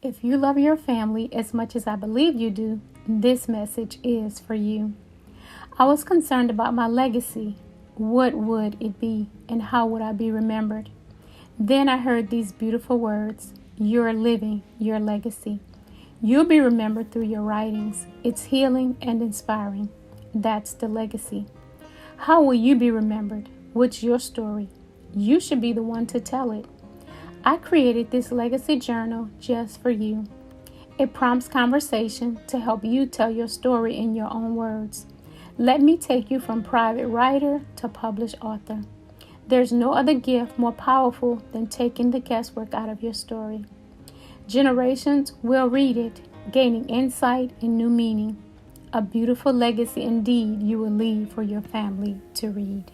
If you love your family as much as I believe you do, this message is for you. I was concerned about my legacy. What would it be, and how would I be remembered? Then I heard these beautiful words: You're living your legacy. You'll be remembered through your writings. It's healing and inspiring. That's the legacy. How will you be remembered? What's your story? You should be the one to tell it. I created this legacy journal just for you. It prompts conversation to help you tell your story in your own words. Let me take you from private writer to published author. There's no other gift more powerful than taking the guesswork out of your story. Generations will read it, gaining insight and new meaning. A beautiful legacy indeed you will leave for your family to read.